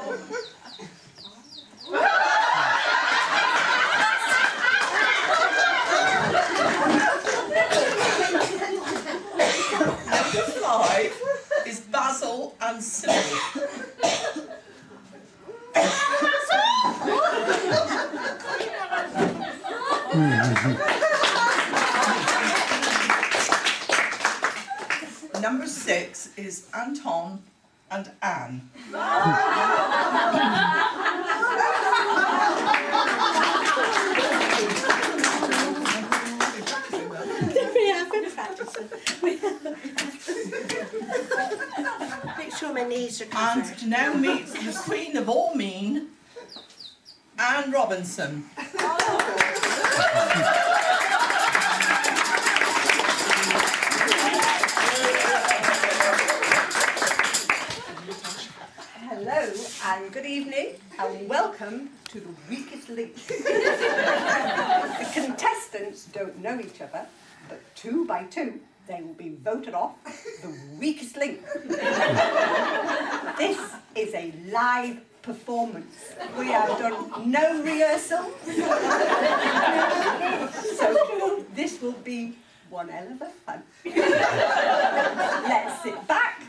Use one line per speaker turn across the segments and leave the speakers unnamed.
Number 5 is Basil and Sybil. Number 6 is Anton and Anne.
We have been practicing. Make sure my knees are covered.
And to now meet the queen of all mean, Anne Robinson.
Hello and good evening and welcome to the weakest link. The contestants don't know each other, but 2 by 2 they will be voted off the weakest link. This is a live performance. We have done no rehearsal. So this will be one hell of a fun. Let's sit back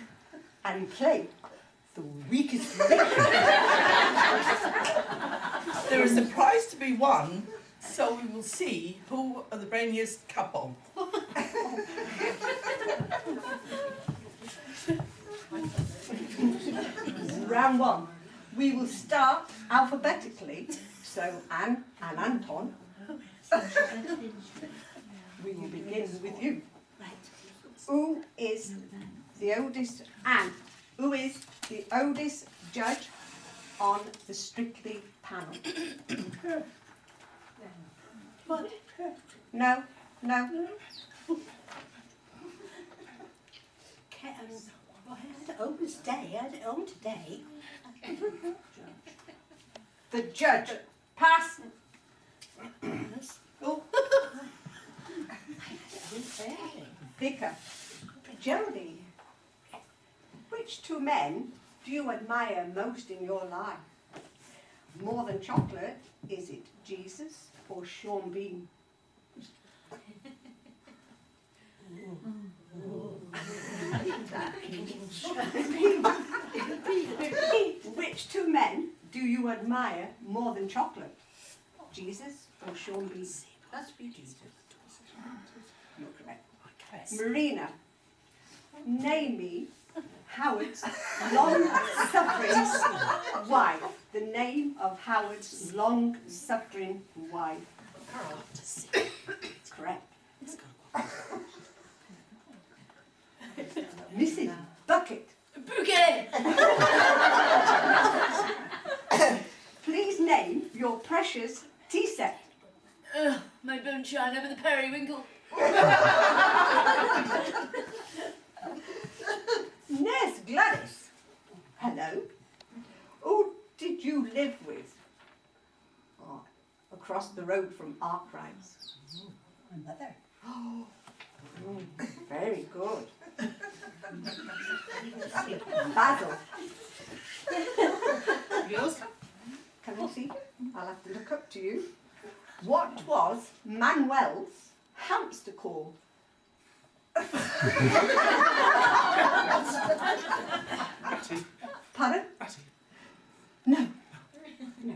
and play the weakest link.
There is a prize to be won, so we will see who are the brainiest couple.
Round 1. We will start alphabetically. So Anne and Anton, we will begin with you. Who is the oldest, Anne, who is the oldest judge on the Strictly panel?
What?
No, no.
I had it open today. I had it on today.
The judge. Pass.
Oh.
Vicar. Jodie. Which 2 men do you admire most in your life? More than chocolate, is it Jesus or Sean Bean? Which 2 men do you admire more than chocolate? Jesus or Sean Bean?
That's beautiful.
You're correct. Marina, name me Howard's long-suffering wife. The name of Howard's long-suffering wife. Correct. Mrs. Bucket.
Bouquet!
Please name your precious tea set.
My bone china with a periwinkle.
Nurse Gladys. Hello. Who did you live with? Oh, across the road from Arkwright's.
My mother.
Oh, very good. Basil.
Yours?
Can I see? I'll have to look up to you. What was Manuel's hamster called? Pardon? No. No.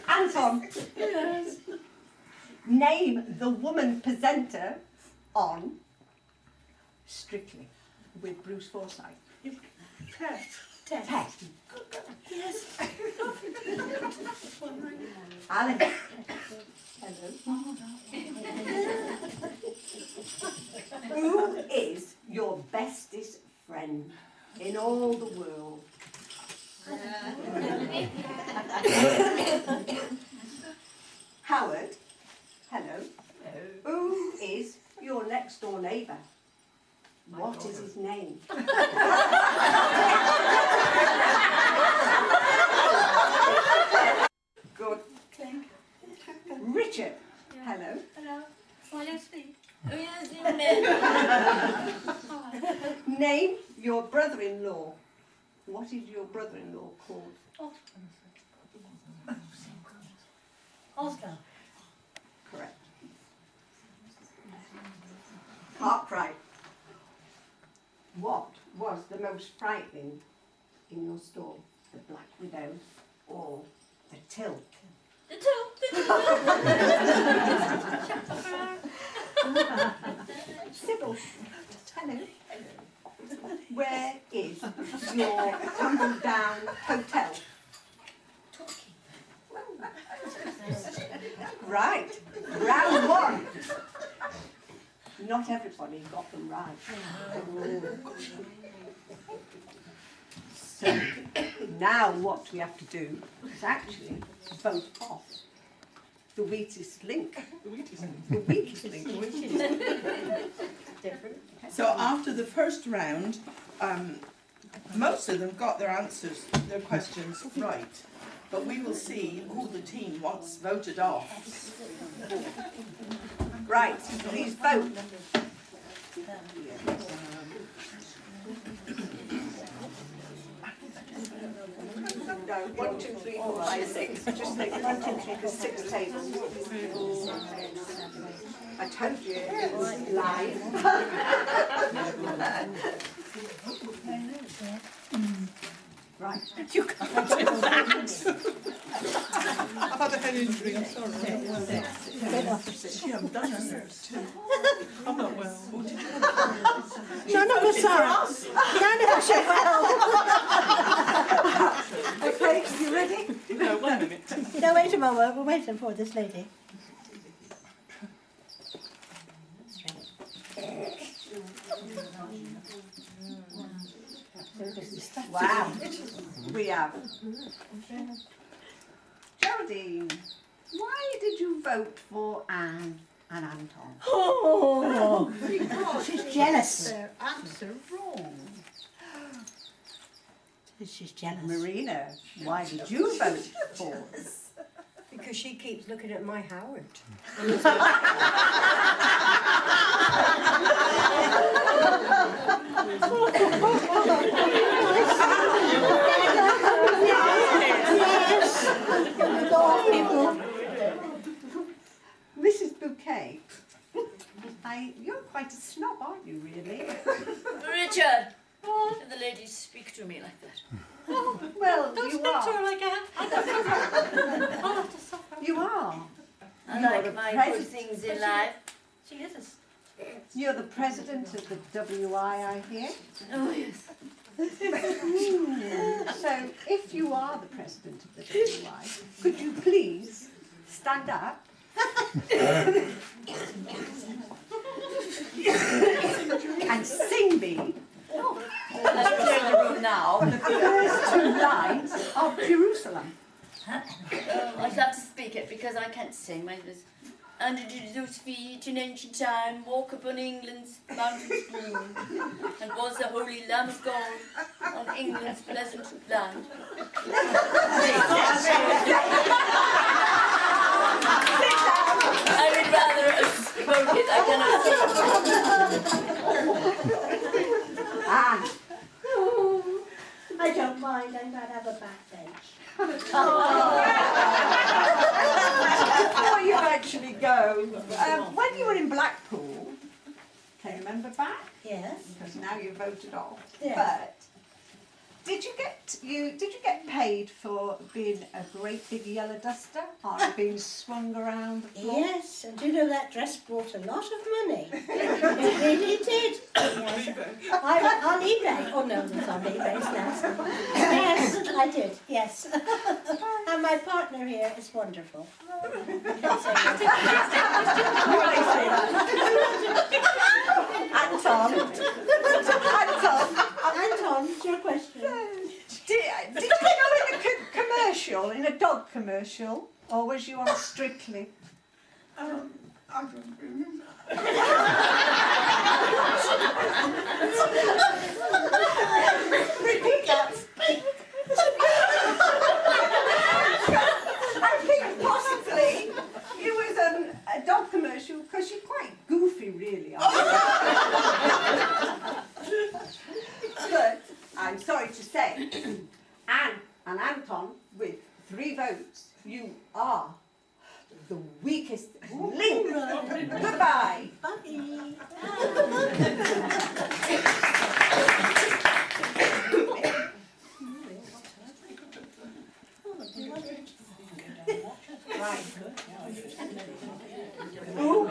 Anton.
Yes.
Name the woman presenter on Strictly with Bruce Forsyth. Tess.
Yes.
Alan. Hello. Who is your bestest friend in all the world? Howard. Hello. Who is your next door neighbour? What is his name? Good. Richard. Hello.
Hello. My name's Steve. Oh yes, you name.
Name your brother brother-in-law. What is your brother-in-law called?
Oscar.
Correct. Cartwright. What was the most frightening in your store? The Black Widow or the Till?
The two.
Sybil, hello. Where is your tumble down hotel? Right, round one. Not everybody got them right. So now what we have to do is actually vote off the weakest link. The weakest link.
Different.
So after the first round, most of them got their answers, their questions right. But we will see who the team wants voted off.
Right, please vote. No, 1, 2, 3, 4, 5, 6. Just think 1, 2, 3, there's 6 tables. I told you it was live. Right.
You can't do that. I've had a head injury, I'm sorry. Gee, I'm done. I'm not well.
No, not with Sarah. No, she will.
Okay, you ready?
No, 1 minute.
No, wait a moment. We're waiting for this lady.
Wow. We have. Geraldine, why did you vote for Anne and Anton?
Oh,
She's
jealous.
Their answer wrong.
She's jealous.
Marina, why did you vote for?
Because she keeps looking at my Howard.
Mrs. Bouquet, you're quite a snob, aren't you, really?
Richard, can the ladies speak to me like that?
Oh, well,
Don't
you
speak to
are.
her like that. I'll have to suffer.
You are.
I
You're
like
the
my good
president.
things in life.
She is.
You're the president of the WI, I hear.
Oh, yes.
So, if you are the president of the WI, could you please stand up? And sing me
Let's clear the room now.
the first 2 lines of Jerusalem.
I shall have to speak it because I can't sing. Mine was under Zeus' feet in ancient time, walk upon England's mountains blue, and was the holy Lamb of God on England's pleasant land. I would rather have spoke it. I cannot sing.
And
I don't mind. I might have a backbench.
before you actually go, when you were in Blackpool, can you remember back?
Yes.
Because now you voted off.
Yes.
But did you get paid for being a great big yellow duster or being swung around the floor?
Yes, and do you know that dress brought a lot of money? It really did. Yes. On eBay. Oh no, it's on eBay now. Yes, I did. Yes. And my partner here is wonderful.
Anton,
Anton, it's your question.
did you go in a commercial, in a dog commercial, or was you on Strictly?
I don't remember.
Repeat that. I think possibly you was on a dog commercial because you're quite goofy, really, aren't you? But I I'm sorry to say, Anne and Anton, with 3 votes, you are the weakest link. Goodbye. Right. Ooh.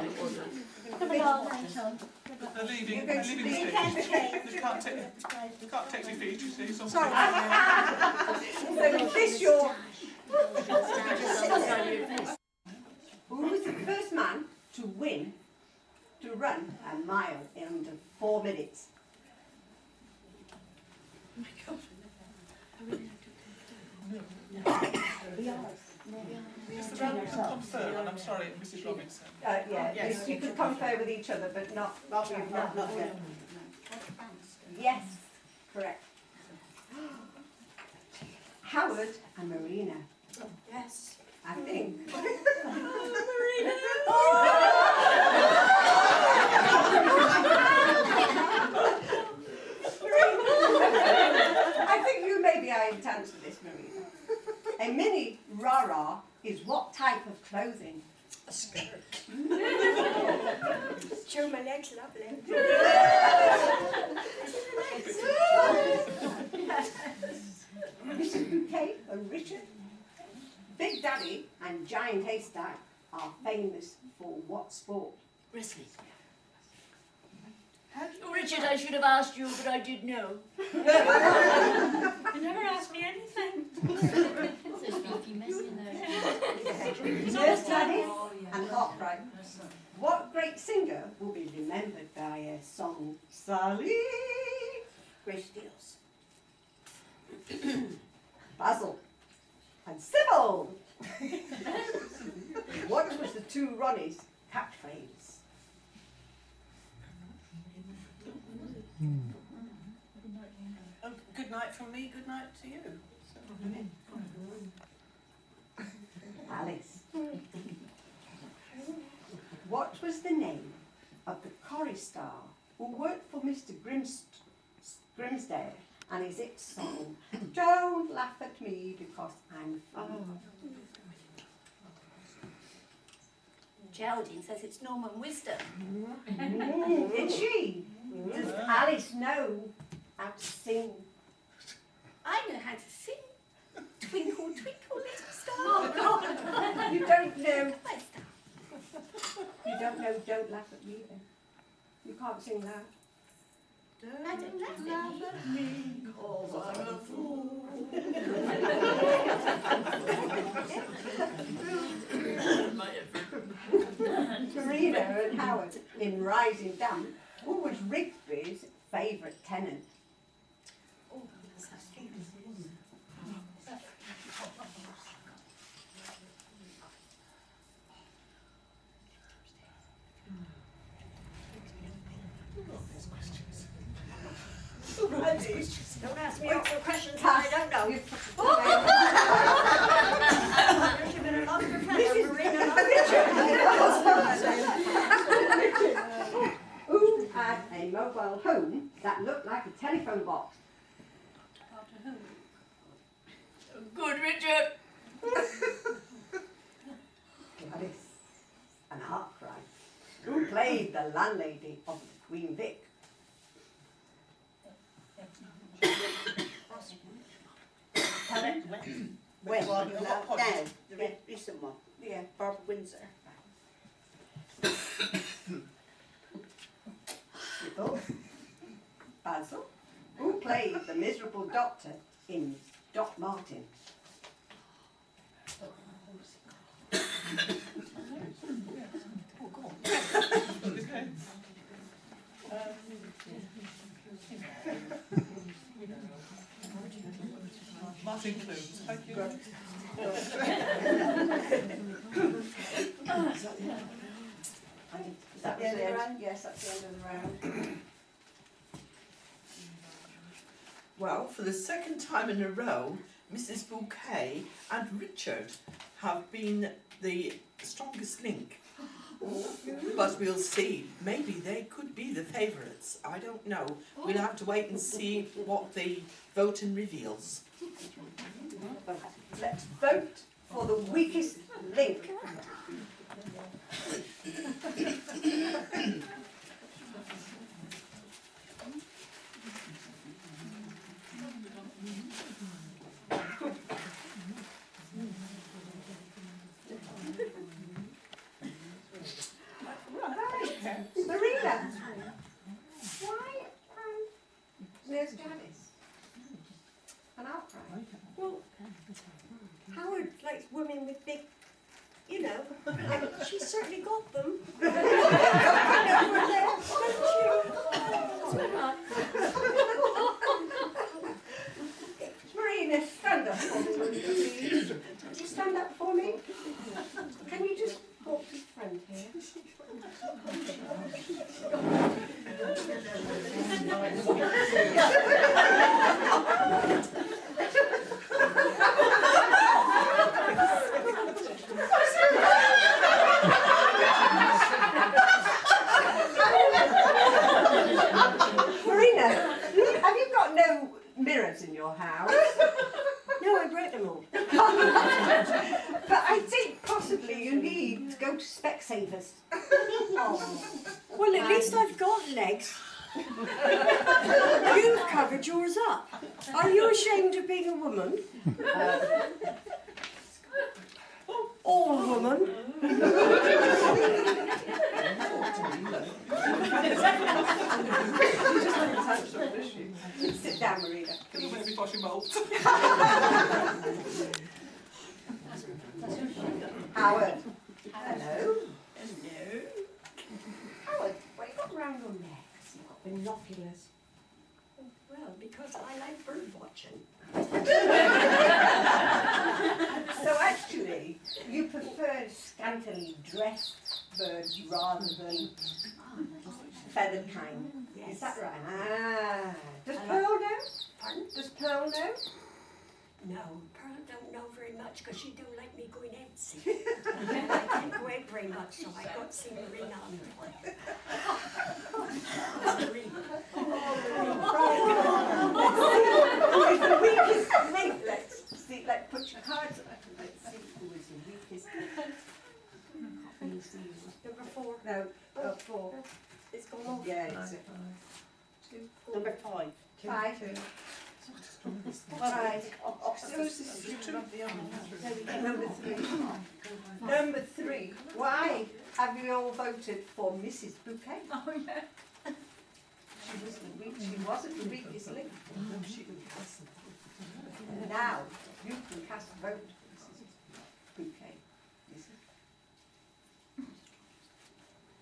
They're leaving.
You're
They're
going to
leaving the
leave.
stage. They can't take me feet, you see. So I'm
Sorry.
sorry.
So is this your... Who was the first man to run a mile in under 4 minutes?
Is the round confer? And I'm sorry, Mrs. Robinson.
Yeah,
Yes.
you could confer with each other, but not yet.
Oh,
Yes, correct. Howard and Marina.
Yes.
I think. I think you may be able to answer this, Marina. A mini rah-rah is what type of clothing?
A skirt. Show my legs lovely.
Mrs. Bouquet and Richard. Big Daddy and Giant Haystack are famous for what sport?
Wrestling. Oh, Richard, I should have asked you, but I did know.
You never asked me anything.
Nurse Gladys and Arkwright. What great singer will be remembered by a song, Sally?
Grace Steels.
Basil and Sybil. What was the 2 Ronnies' catchphrase?
Oh, good night from me, good night to you.
Alice. What was the name of the chorister who worked for Mr. Grimsdale and his hit song, Don't Laugh at Me Because I'm Funny?
Geraldine says it's Norman Wisdom.
Did she? Does Alice know how to sing?
I know how to sing. Twinkle, twinkle, little star.
Oh, God. You don't know.
My star.
You don't know Don't Laugh at Me then? You can't sing that.
I don't laugh at me.
Cause I'm a fool.
Marina and Howard in Rising Damp. Who was Rigby's favourite tenant?
Don't ask me awkward questions that I don't know. There's been a lot of professor Marina.
Who had a mobile home that looked like a telephone box?
Good, Richard.
Gladys and Arkwright. Who played the landlady of the Queen Vic?
When?
Now,
Now.
the recent one.
Yeah.
Barbara Windsor.
Sybil. Basil. Who played the miserable doctor in Doc Martin?
Martin Clunes. Thank you.
Is that the end of the round? Yes, that's the end of the round.
Well, for the second time in a row, Mrs. Bouquet and Richard have been the strongest link. But we'll see. Maybe they could be the favourites. I don't know. We'll have to wait and see what the vote and reveals.
Let's vote for the weakest link. Marina, why there's Gladys? An outcry.
Well, Howard likes women with big, you know, and she's certainly got them.
Marina, stand up for me, please. Would you stand up for me? Can you just walk to the front here? Marina, have you got no mirrors in your house?
No, I broke them all.
But I think possibly you need to go to Specsavers.
Well, at least I've got legs. You've covered yours up. Are you ashamed of being a woman? All woman.
Sit down, Marina.
Maybe before she molts.
Howard. Hello. Howard, what have you got round your necks? You've got binoculars.
Well, because I like bird watching.
So actually, you prefer scantily dressed birds rather than feathered kind. Is that right? Ah. Does Pearl know?
Pardon?
Does Pearl know?
No, Pearl don't know very much because she don't like me going out see. I can't go out very much, so I got to see Marina on the play.
Who is the weakest link? Let's see. Let's put your cards up. Let's see who is the weakest link. Can you see?
Number 4.
No, 4.
It's gone off.
Yeah, it's
Number 5.
5. 5. Number 3. Number 3. Why have you all voted for Mrs. Bouquet?
Oh, yeah.
She wasn't the weakest link. Now you can cast a vote, Mrs. Bouquet.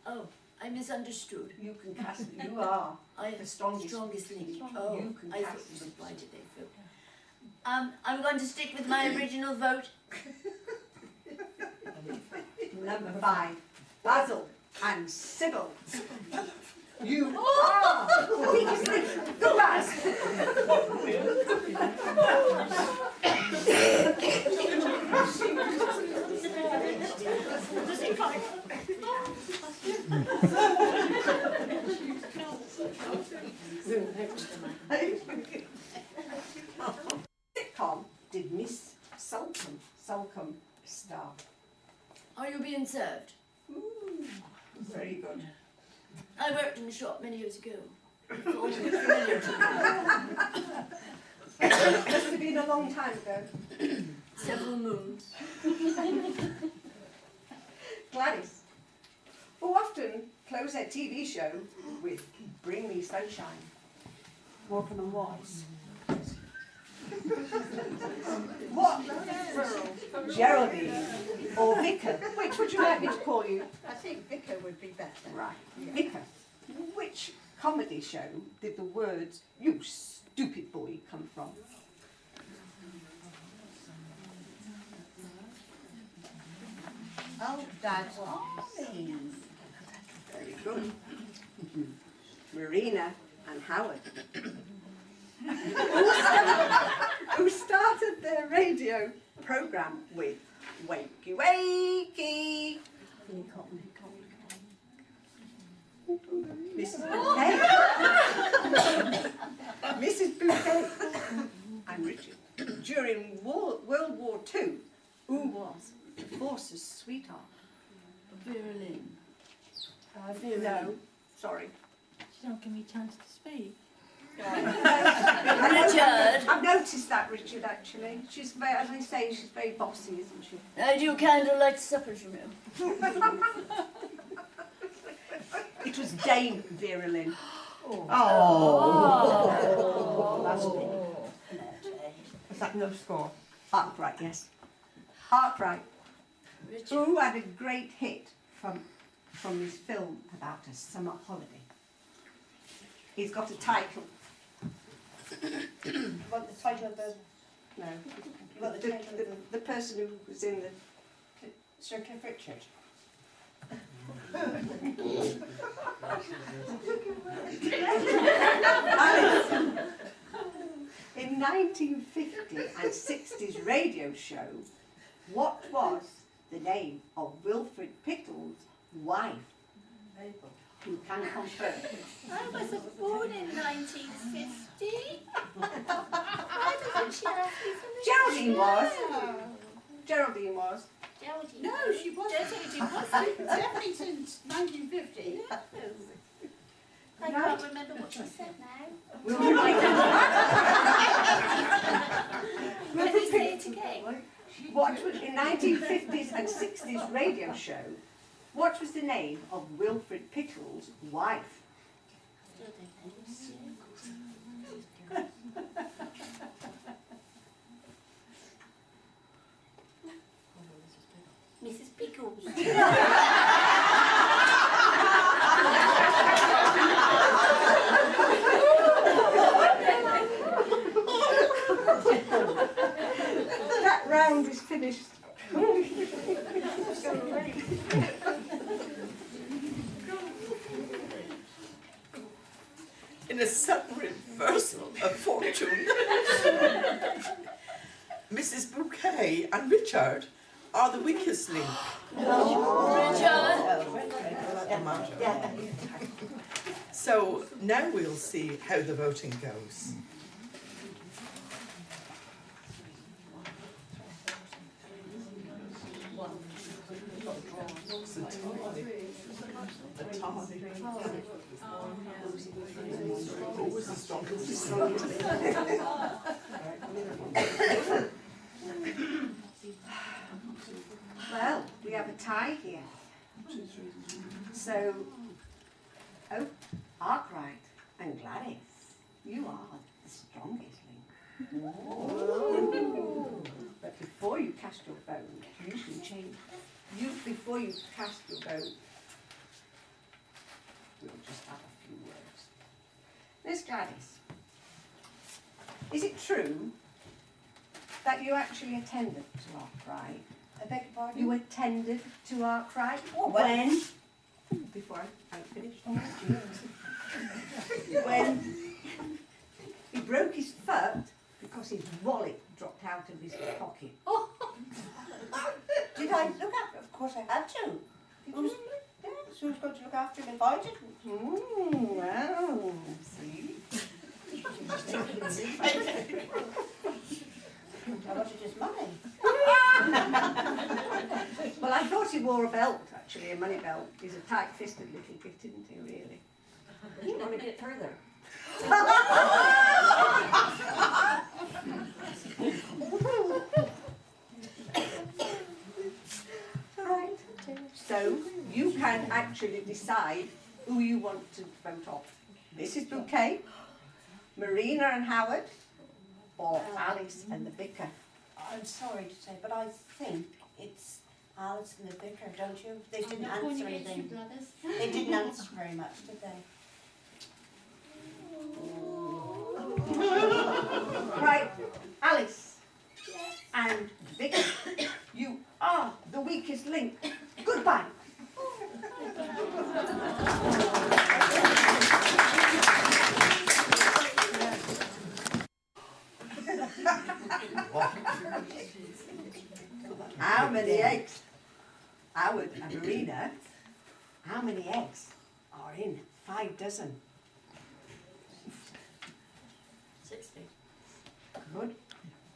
Oh, I misunderstood.
You can cast. You are
I
the strongest
link.
link.
Oh,
You can
I
cast
thought you
the
said
vote.
why did they vote? I'm going to stick with my original vote.
Number 5, Basil and Sybil. You are the weakest link. Go, Baz. Sitcom did Miss Salcombe star?
Are you being served?
Ooh, very good.
I worked in a shop many years ago. It's all familiar to me.
Must have been a long time ago.
Several moons.
Gladys, who often close their TV show with Bring Me Sunshine.
Morecambe and Wise.
What? Geraldine or Vicar? Which would you like me to call you?
I think Vicar would be better.
Right, Vicar. Which comedy show did the words "you stupid boy" come from?
Oh, that's Army.
Very good. Marina and Howard. Who started their radio programme with "Wakey Wakey"? Mrs. Bouquet. Mrs. Bouquet and Richard. During World War II, who was the force's sweetheart?
Vera Lynn.
No, sorry.
You don't give me a chance to speak.
Richard.
I've noticed that, Richard, actually. She's very, as I say, she's very bossy, isn't she?
I do candlelight suppers, you know.
It was Dame Vera Lynn.
Is that no score?
Arkwright, yes. Arkwright,
Richard.
who had a great hit from his film about a summer holiday. He's got a title.
What the title of the
No.
What the title of
The person who was in the...
Sir Cliff Richard?
In 1950 and 60s radio show, what was the name of Wilfred Pickle's wife? You can confirm.
I wasn't born in 1950. Why doesn't she ask me for the
Geraldine was. Geraldine was.
Geraldine.
No, she wasn't. She wasn't. Definitely since 1950.
I can't remember what she said now.
We'll be right
Can you say it again?
What was in 1950s and 60s radio show? What was the name of Wilfred Pickle's wife?
Mrs. Pickles.
That round is finished.
In a sudden reversal of fortune, Mrs. Bouquet and Richard are the weakest link.
Richard.
So now we'll see how the voting goes. The tie. Who was the strongest?
Well, we have a tie here. So, Arkwright and Gladys, you are the strongest link. But before you cast your vote, you should change. Before you cast your vote, we'll just have a few words. Miss Gladys, is it true that you actually attended to Arkwright?
I beg your pardon?
You attended to Arkwright?
Oh, when?
Before I finished. When he broke his foot because his wallet dropped out of his pocket.
Did I look after? Of course I had to. Who's going to look after him if I didn't?
Well, see.
I wanted his money.
Well, I thought he wore a belt, actually, a money belt. He's a tight-fisted little bit, isn't he, really?
You want to get further?
Right. So, you can actually decide who you want to vote on. Mrs. Bouquet, Marina and Howard, or Alice and the vicar.
I'm sorry to say, but I think it's Alice and the vicar, don't you? They
I'm
didn't
not going
answer
against your
anything.
brothers.
They didn't answer very much, did they?
Right, Alice
Yes.
and Vicky, you are the weakest link. Goodbye. How many eggs? Howard and Marina, how many eggs are in 5 dozen? Good.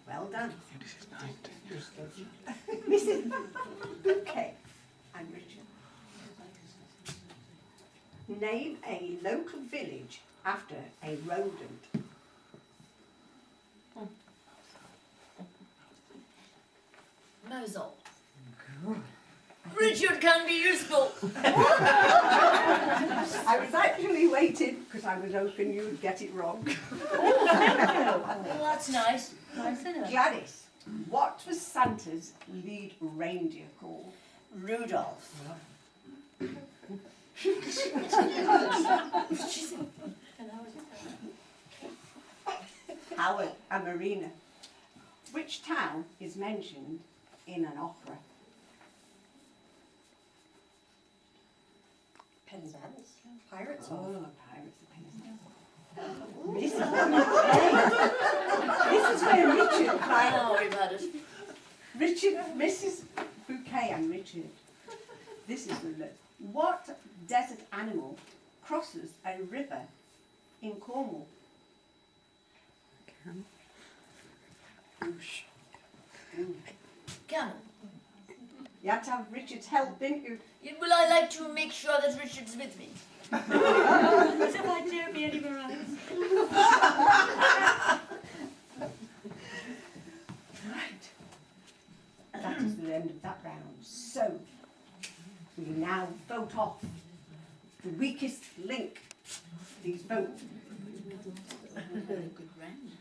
Well done. Mrs. Bouquet and Richard. Name a local village after a rodent.
Mosel. Richard can be useful.
I was actually waiting because I was hoping you'd get it wrong.
Well, that's nice. Nice, isn't it?
Gladys, what was Santa's lead reindeer called?
Rudolph.
Howard and Marina. Which town is mentioned in an opera?
Penzance. Pirates.
Oh, Pirates of Penzance. This is where Richard,
Now we've had it.
Mrs. Bouquet and Richard. This is the list. What desert animal crosses a river in Cornwall?
Camel.
You had to have Richard's help, didn't you?
Well, I like to make sure that Richard's with me.
As if I dare be anywhere else.
Right. That is the end of that round. So, we now vote off the weakest link. Please vote.
Very good round.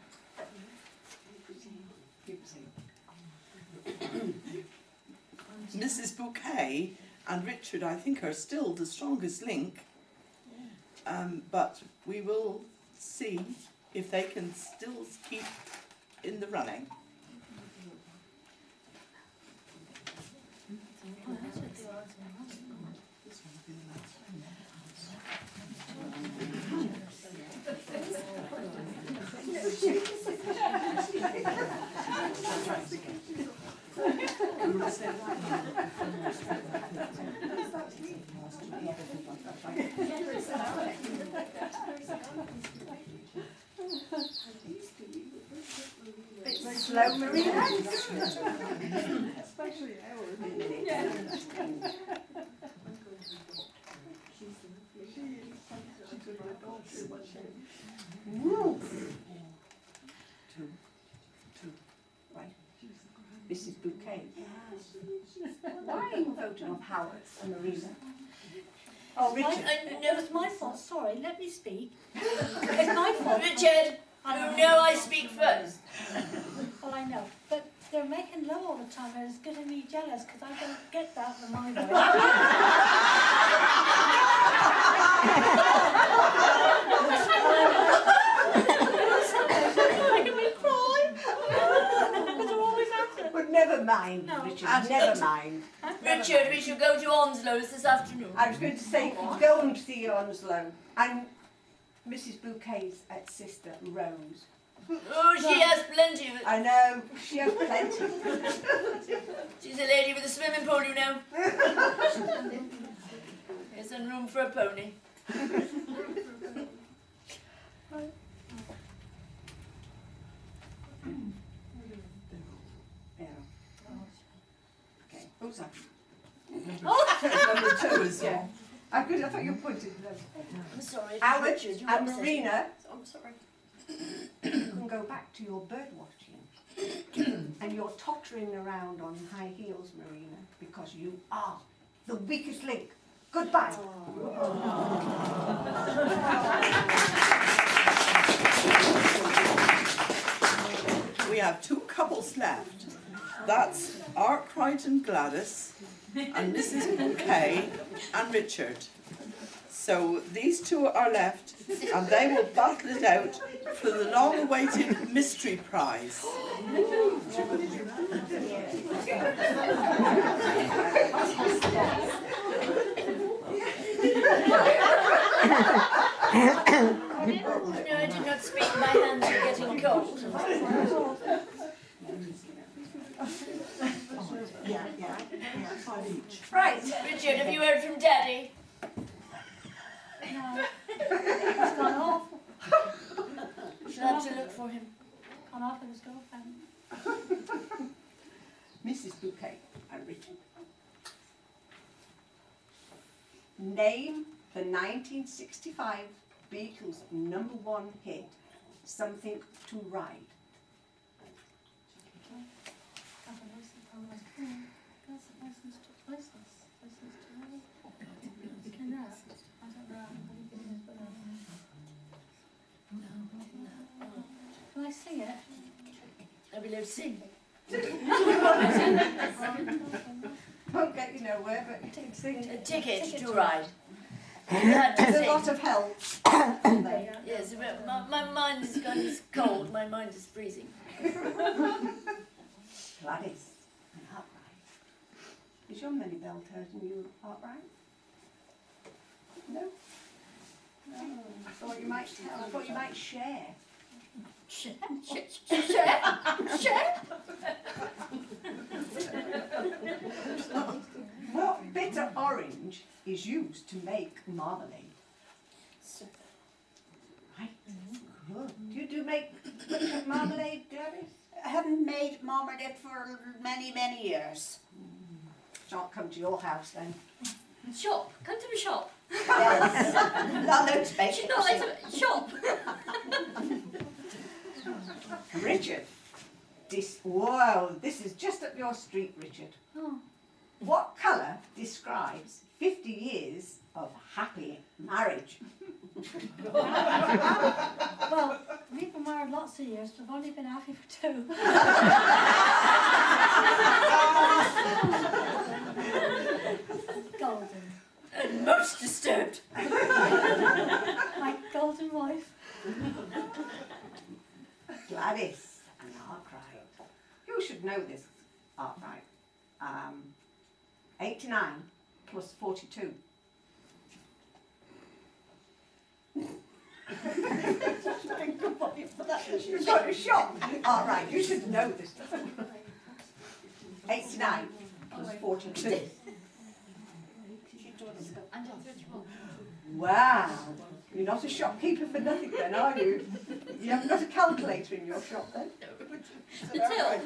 Mrs. Bouquet and Richard, I think, are still the strongest link. But we will see if they can still keep in the running.
Bit slow, Marina.
Especially ours.
Woo. Two. Right. Mrs. Bouquet. Why are you voting off Howard and Marina? Oh, Richard.
No, it's my fault. Sorry, let me speak. It's my fault.
Richard, you know I speak first.
Well, I know. But they're making love all the time and it's getting me jealous because I don't get that in my voice. Making me cry. Because they're always at it.
But never mind,
No.
Richard, never mind.
Richard, we should go to Onslow's this afternoon.
I was going to say, go and see Onslow. And Mrs. Bouquet's sister, Rose.
Oh, she has plenty of it.
I know, she has plenty.
She's a lady with a swimming pool, you know. There's some room for a pony.
Yeah. Okay, who's that?
Number two as well.
Yeah. I thought you pointed to them.
I'm sorry.
Howard
Richard, you're
and
upset.
Marina,
I'm sorry.
you can go back to your bird watching. And you're tottering around on high heels, Marina, because you are the weakest link. Goodbye.
We have two couples left. That's Arkwright and Gladys, and Mrs. Bouquet and Richard. So these two are left, and they will battle it out for the long-awaited mystery prize.
No, I did not speak. My hands are getting cold.
Right.
Richard, have you heard from Daddy?
No. He's gone off.
Shall I have to look for him?
Gone off in the store.
Mrs. Bouquet and Richard. Name the 1965 Beatles' #1 hit, Something to Ride.
Can I sing it?
I will have sing.
Won't get you nowhere, but you can sing.
A ticket to ride. You had to
There's a
sing.
lot of help.
Yes, but my mind is gone, it's cold, my mind is freezing.
Gladys and Arkwright. Is your money belt hurting you, Arkwright? No? No. I thought you might tell. I thought you might share.
Share?
What bitter orange is used to make marmalade? Right. Good. Do you make marmalade, Gladys?
I haven't made marmalade for many, many years.
Shan't come to your house then.
Shop, come to the shop.
Yes. Not no space.
She's not like a shop.
Richard. This is just up your street, Richard.
Oh.
What colour describes 50 years of happy marriage?
Well, we've been married lots of years, but I've only been happy for 2. Golden.
And most disturbed.
My golden wife.
Gladys and Arkwright. You should know this, Arkwright. 89 plus 42. You've got a shot. All right, you should know this. 89 plus 42. Wow, you're not a shopkeeper for nothing then, are you? You haven't got a calculator in your shop then?
The till.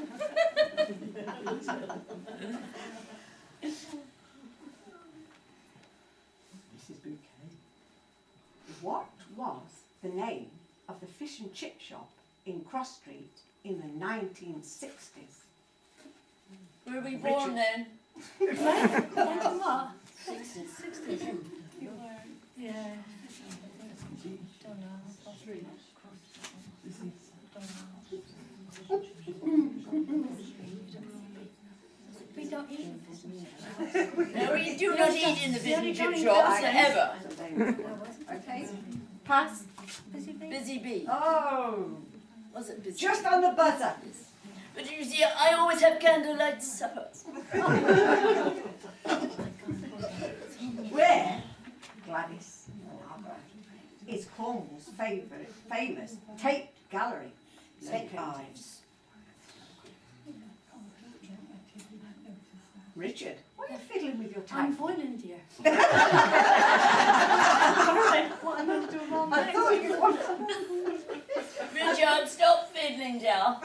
Mrs. Bouquet. What was the name of the fish and chip shop in Cross Street in the 1960s?
Were we born then?
What?
60s.
Yeah. Don't know. We don't eat in fish and chips.
No, we do not eat in the fish and chip shops ever.
Okay. Pass.
Busy bee?
Busy bee.
Oh,
Was it busy?
just on the buzzer.
But you see, I always have candlelight suppers.
Where, Gladys, is Cornwall's famous Tate Gallery?
St.Ives.
Richard, why are you fiddling with your
I'm
type?
boiling, dear. Sorry, what am I doing wrong
I
next?
thought you wanted.
Richard, stop fiddling, Joe.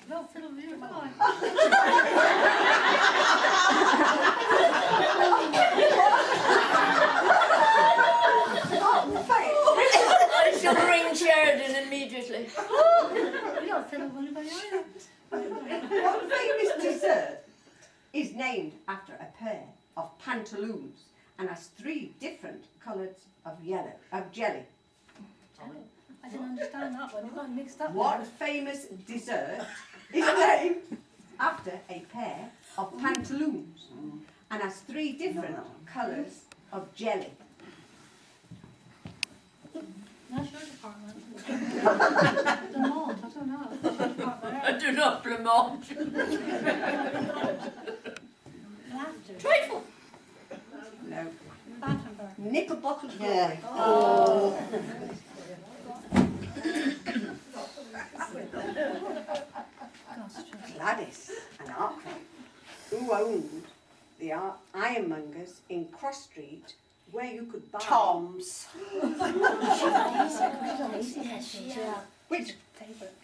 Don't fiddle with you, come on.
I shall ring Sheridan immediately.
You don't fiddle with anybody either.
What famous dessert is named after a pair of pantaloons and has 3 different colours of jelly?
I didn't understand that one. You got mixed up.
What famous dessert is named after a pair of pantaloons and has 3 different colours of jelly?
That's your department. Lamont, I don't know. That's your department.
I do not blamont.
Laughter.
Trifle.
No.
Battenberg.
Knickerbocker glory.
Yeah.
Oh. Gladys and Arkwright, who owned the ironmongers in Cross Street where you could buy...
Tom's.
Which?
Favourite.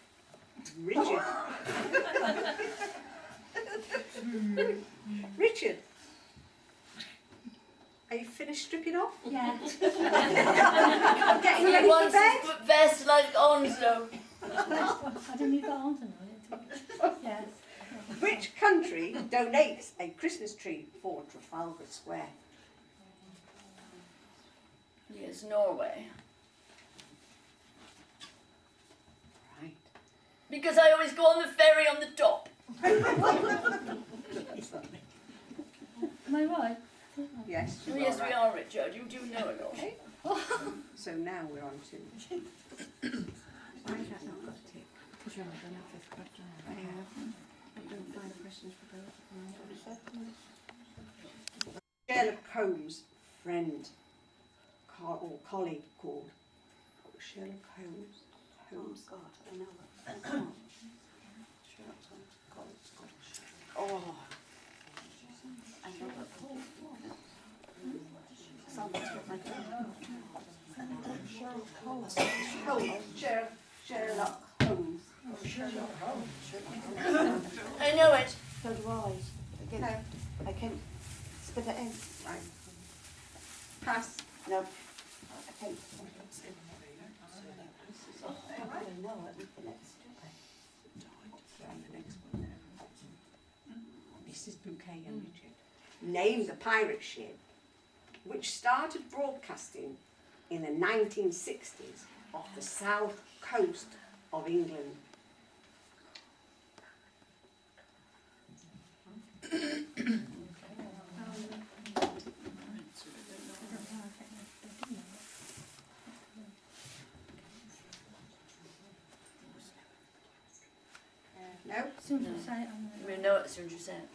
Richard. Richard, are you finished stripping off?
Yeah.
Getting
He
ready for
wants
bed?
his vest like Onslow.
I didn't even got on to know it. Yes.
Which country donates a Christmas tree for Trafalgar Square?
Yes, Norway.
Right.
Because I always go on the ferry on the top.
Am I right?
Yes,
Oh,
you
yes,
are
we
right.
are, Richard. You do know it all.
Okay. So now we're on to...
Why has that not got a tick? Because you're not going to have this question. I don't find questions for both.
Sherlock Holmes' friend or colleague called Sherlock Holmes. Holmes.
God, I know that.
Oh,
I know that. Someone's got my
Sherlock Holmes.
I know it.
So do I. Again, I can spit it in.
Right. Pass.
No. I can't. I don't know it. The next
And the next one there. Mrs. Bouquet and Richard. Name the pirate ship which started broadcasting in the 1960s off the south coast of England. No?
As soon as I say it, I'm
We know it as soon as you say it.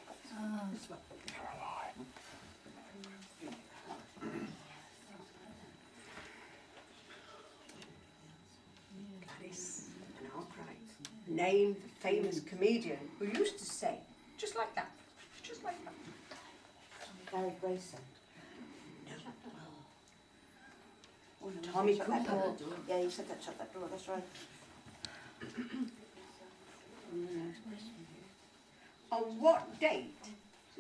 Gladys and Arkwright. Name the famous comedian who used to say, just like that, just like that.
Gary Grayson. Oh, no,
Tommy
shut that
Cooper.
door. Yeah, you said that, shut that door, that's right.
On what date,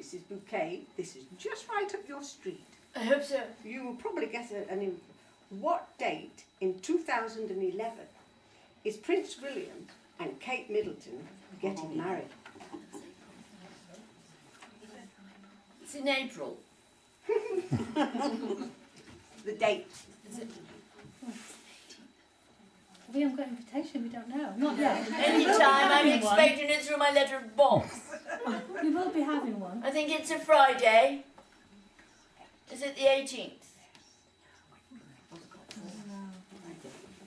Mrs. Bouquet, this is just right up your street.
I hope so.
You will probably get what date in 2011 is Prince William and Kate Middleton getting married?
It's in April.
The date.
we haven't got an invitation, we don't know. Not yet.
Anytime, I'm expecting it through my lettered box.
We will be having one.
I think it's a Friday. Is it the 18th?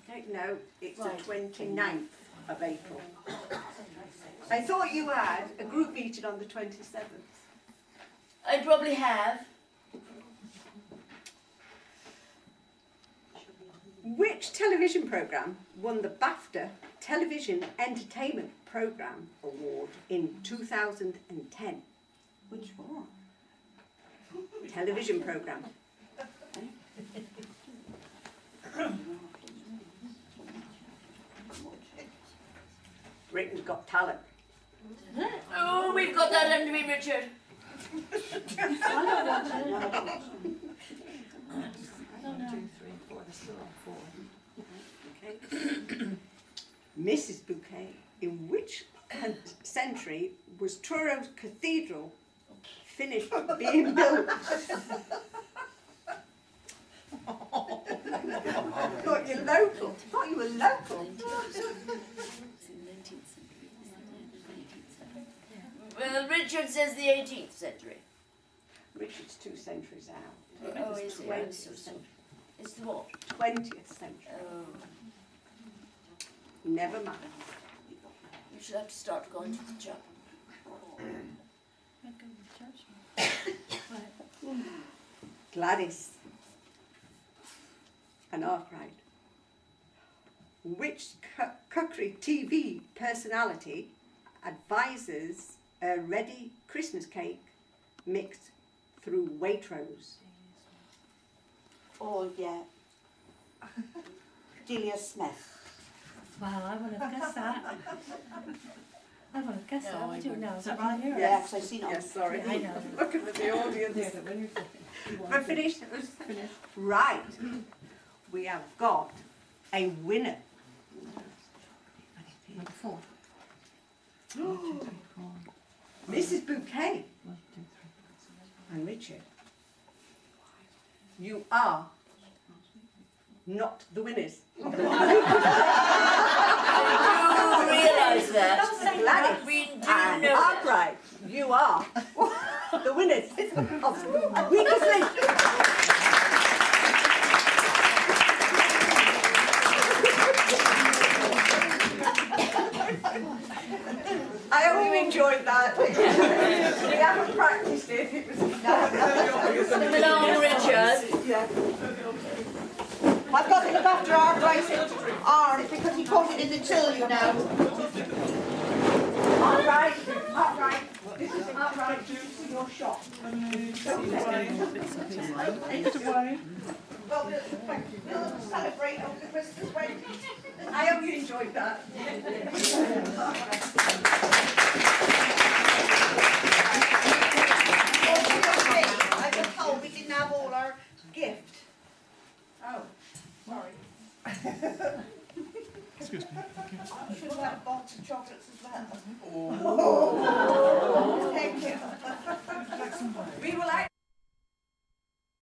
Okay, no, it's the 29th of April. I thought you had a group meeting on the 27th.
I probably have.
Which television programme won the BAFTA Television Entertainment Programme Award in 2010?
Which one?
Television programme. Britain's Got Talent.
Oh, we've got that under me, Richard.
I don't watch it.
No, I don't watch them.
I don't know.
2, 3, 4, there's still on 4.
Okay. Mrs. Bouquet, in which century was Truro Cathedral finished being built? Thought you're local. Thought you were local.
Well, Richard says the 18th century.
Richard's 2 centuries out.
Oh,
It's
is it?
20th
I'm so sorry.
century.
It's the what?
20th century.
Oh,
Never mind.
you should have to start going to the chapel.
I'd go to church. Right.
Gladys and Arkwright. Which cookery TV personality advises a ready Christmas cake mixed through Waitrose?
Oh, yeah. Delia Smith.
Wow, I wouldn't have guessed that. I wouldn't have guessed that, would you? No,
Is that
I can
right?
hear it.
Yeah, because I've seen it on.
Yes, sorry.
Yeah, I know.
Looking at the audience.
Yeah, but when you're
We're finished. Right. We have got a winner.
Number 4.
Mrs. Bouquet and Richard. You are not the winners.
I do realise that.
Gladys
We do
and
know that.
Arkwright, you are the winners of Weakest Link. I hope you enjoyed that. We haven't practiced it. It was
Come along, Richard.
yeah.
I've got to look after Arkwright's arm because he caught it in the till, you know.
Arkwright. This is Arkwright. Your shot.
Well, we'll celebrate over the Christmas break.
I hope you enjoyed that.
I've been told we didn't have all our gift.
Oh, sorry.
Excuse me.
Should have had a box of chocolates as well.
Oh.